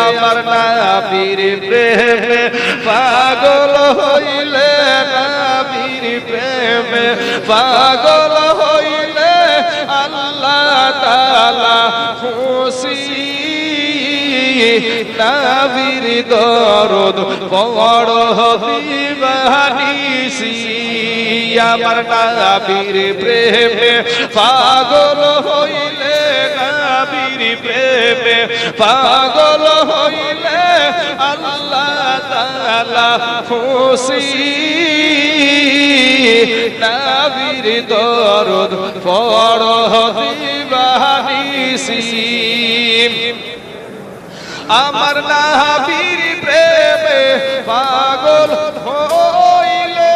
আমার নবীর প্রেমে পাগল হইলে, নবীর প্রেমে পাগল হইলে আল্লাহ তাআলা খুশি। নবীর দরদ পড় দিবানিসি, আমার নবীর প্রেমে পাগল হইলে, নবীর প্রেমে পাগল হইলে আল্লাহ তাআলা খুশি। নবীর দরদ পড় দিবানিসি, আমার নবীর প্রেমে পাগল হইলে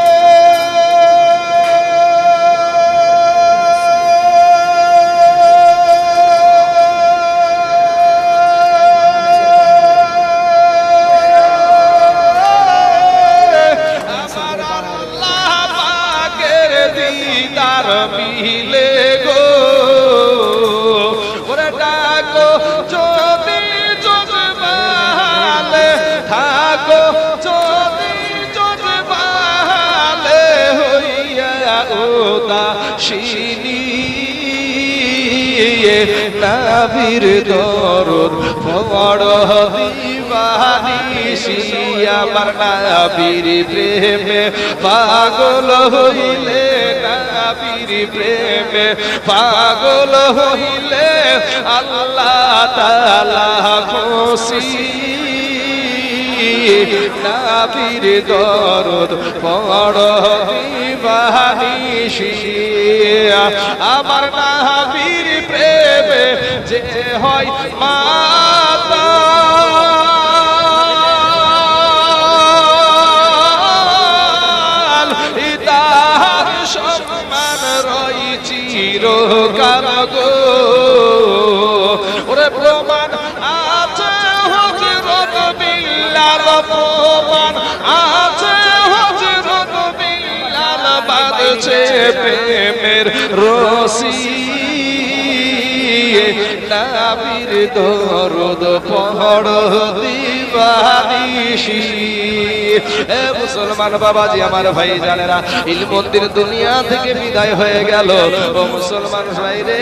আমার আল্লাহ পাকের দিদার মিলে গো। ওরে ডাকো যদি থাকো যদি জজবালে হইয়া উদাসীনী, নবীর দরদ পড় দিবানিসি, আমার নবীর প্রেমে পাগল হইলে, নবীর প্রেমে পাগল হইলে আল্লাহ তাআলা খুশি। নবীর দরদ পড় দিবানিসি, আমার নবীর প্রেমে যে হয় মাতাল, তার সম্মান রই চিরকাল গো। ওরে প্রমাণ আছে হযরত বিল্লাল, প্রমাণ আছে হযরত বিল্লাল বাঁধছে প্রেমের রশি। নবীর দরদ পড় দিবানিসি। এ মুসলমান বাবাজি, আমার ভাই জানেরা, ইলমন্দির দুনিয়া থেকে বিদায় হয়ে গেল। ও মুসলমান ভাই রে,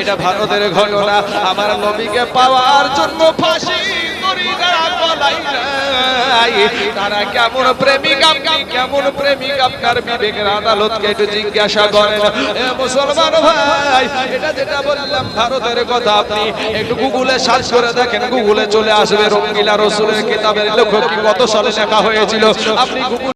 এটা ভারতের ঘটনা। আমার নবীকে পাওয়ার জন্য ফাঁসি করি যারা গলায় নাই, তারা কেমন প্রেমিক, আপনি কেমন প্রেমিক? আপনার বিবেকের আদালতকে একটু জিজ্ঞাসা করেন। এ মুসলমান ভাই, এটা যেটা বললাম ভারতের কথা, আপনি একটু গুগলে সার্চ করে দেখেন, গুগলে চলে আসবে রঙ্গিলা রসুলের কিতাবের লেখক কত সালে লেখা হয়েছিল। আপনি